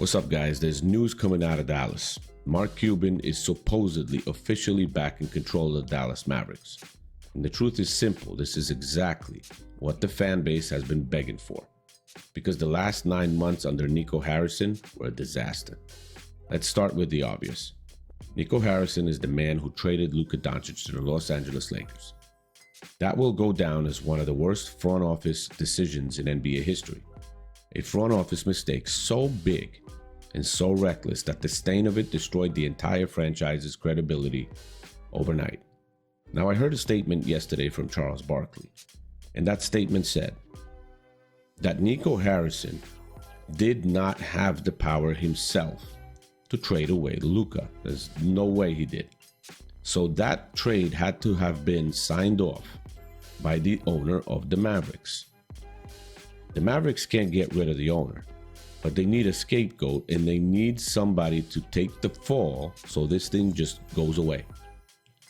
What's up, guys? There's news coming out of Dallas. Mark Cuban is supposedly officially back in control of the Dallas Mavericks. And the truth is simple. This is exactly what the fan base has been begging for. Because the last 9 months under Nico Harrison were a disaster. Let's start with the obvious. Nico Harrison is the man who traded Luka Doncic to the Los Angeles Lakers. That will go down as one of the worst front office decisions in NBA history. A front office mistake so big and so reckless that the stain of it destroyed the entire franchise's credibility overnight. Now, I heard a statement yesterday from Charles Barkley, and that statement said that Nico Harrison did not have the power himself to trade away Luka. There's no way he did. So that trade had to have been signed off by the owner of the Mavericks. The Mavericks can't get rid of the owner, but they need a scapegoat and they need somebody to take the fall so this thing just goes away.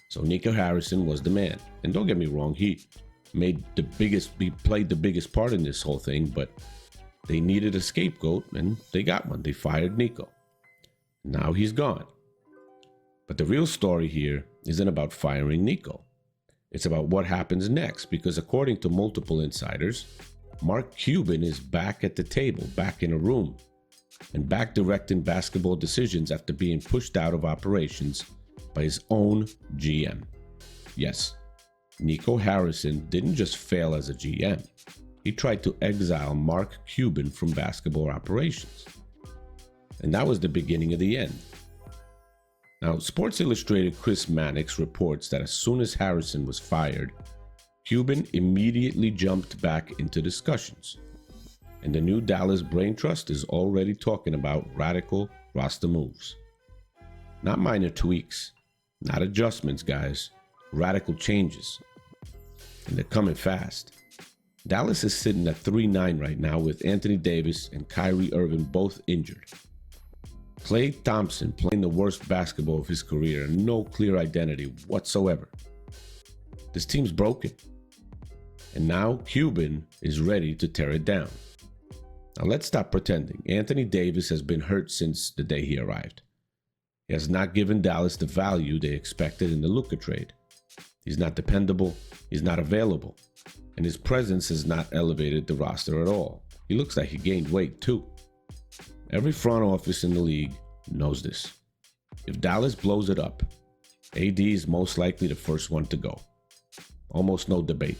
So Nico Harrison was the man. And don't get me wrong, he played the biggest part in this whole thing, but they needed a scapegoat and they got one. They fired Nico. Now he's gone. But the real story here isn't about firing Nico. It's about what happens next, because according to multiple insiders, Mark Cuban is back at the table, back in a room, and back directing basketball decisions after being pushed out of operations by his own GM. Yes, Nico Harrison didn't just fail as a GM. He tried to exile Mark Cuban from basketball operations. And that was the beginning of the end. Now, Sports Illustrated Chris Mannix reports that as soon as Harrison was fired, Cuban immediately jumped back into discussions. And the new Dallas Brain Trust is already talking about radical roster moves. Not minor tweaks, not adjustments, guys, radical changes. And they're coming fast. Dallas is sitting at 3-9 right now with Anthony Davis and Kyrie Irving both injured. Klay Thompson playing the worst basketball of his career and no clear identity whatsoever. This team's broken. And now Cuban is ready to tear it down. Now let's stop pretending. Anthony Davis has been hurt since the day he arrived. He has not given Dallas the value they expected in the Luka trade. He's not dependable, he's not available, and his presence has not elevated the roster at all. He looks like he gained weight too. Every front office in the league knows this. If Dallas blows it up, AD is most likely the first one to go. Almost no debate.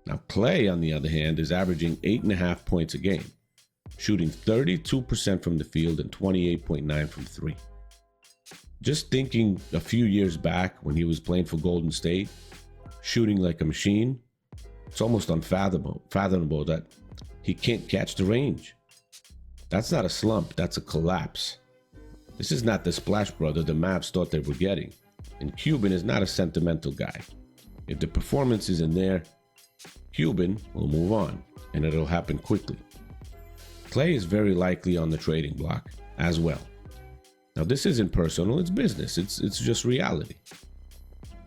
Now, Klay, on the other hand, is averaging 8.5 points a game, shooting 32% from the field and 28.9% from three. Just thinking a few years back when he was playing for Golden State, shooting like a machine, it's almost unfathomable that he can't catch the range. That's not a slump, that's a collapse. This is not the splash brother the Mavs thought they were getting, and Cuban is not a sentimental guy. If the performance isn't there, Cuban will move on, and it'll happen quickly. Klay is very likely on the trading block as well. Now, this isn't personal, it's business, it's just reality.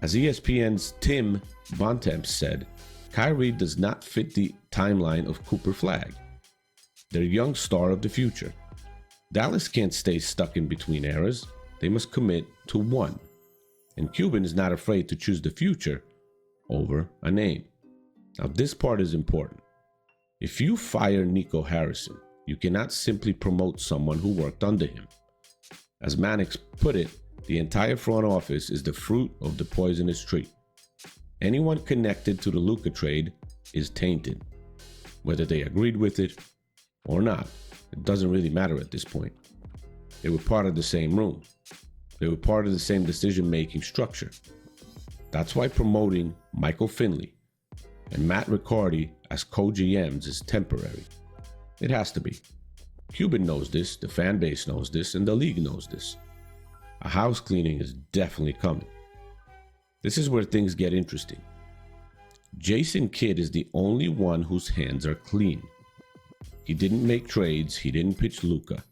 As ESPN's Tim Bontemps said, Kyrie does not fit the timeline of Cooper Flagg, their young star of the future. Dallas can't stay stuck in between eras, they must commit to one. And Cuban is not afraid to choose the future over a name. Now, this part is important. If you fire Nico Harrison, you cannot simply promote someone who worked under him. As Mannix put it, the entire front office is the fruit of the poisonous tree. Anyone connected to the Luka trade is tainted. Whether they agreed with it or not, it doesn't really matter at this point. They were part of the same room. They were part of the same decision-making structure. That's why promoting Michael Finley and Matt Riccardi as co-GMs is temporary. It has to be. Cuban knows this, the fan base knows this, and the league knows this. A house cleaning is definitely coming. This is where things get interesting. Jason Kidd is the only one whose hands are clean. He didn't make trades, he didn't pitch Luka.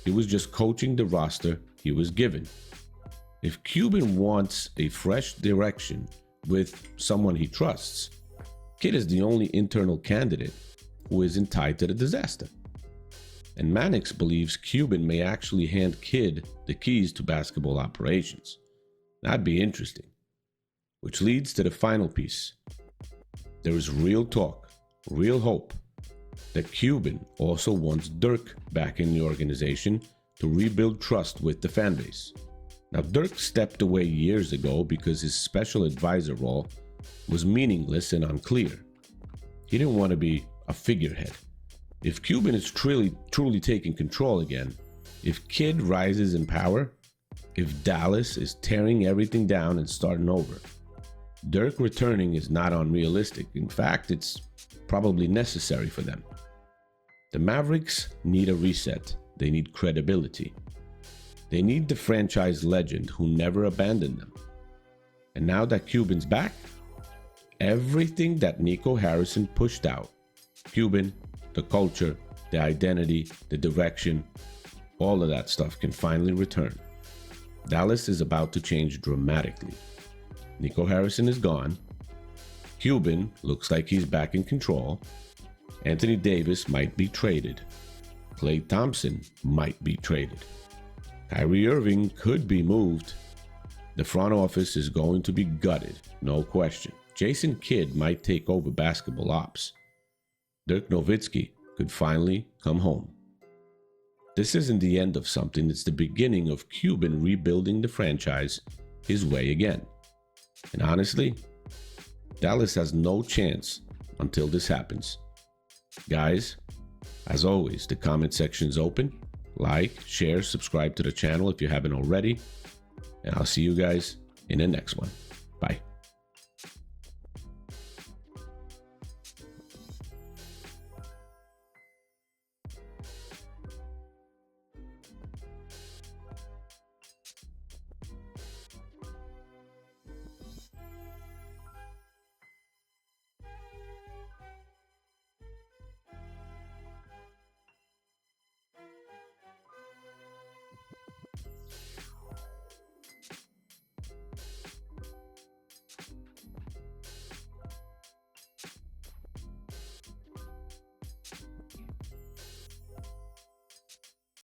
He was just coaching the roster he was given. If Cuban wants a fresh direction with someone he trusts, Kidd is the only internal candidate who isn't tied to the disaster. And Mannix believes Cuban may actually hand Kidd the keys to basketball operations. That'd be interesting. Which leads to the final piece. There is real talk, real hope, that Cuban also wants Dirk back in the organization to rebuild trust with the fan base. Now, Dirk stepped away years ago because his special advisor role was meaningless and unclear. He didn't want to be a figurehead. If Cuban is truly taking control again, if Kidd rises in power, if Dallas is tearing everything down and starting over, Dirk returning is not unrealistic. In fact, it's probably necessary for them. The Mavericks need a reset. They need credibility. They need the franchise legend who never abandoned them. And now that Cuban's back, everything that Nico Harrison pushed out, Cuban, the culture, the identity, the direction, all of that stuff can finally return. Dallas is about to change dramatically. Nico Harrison is gone. Cuban looks like he's back in control. Anthony Davis might be traded. Klay Thompson might be traded. Kyrie Irving could be moved. The front office is going to be gutted, no question. Jason Kidd might take over basketball ops. Dirk Nowitzki could finally come home. This isn't the end of something, it's the beginning of Cuban rebuilding the franchise his way again. And honestly, Dallas has no chance until this happens. Guys, as always, the comment section is open. Like, share, subscribe to the channel if you haven't already. And I'll see you guys in the next one. Bye.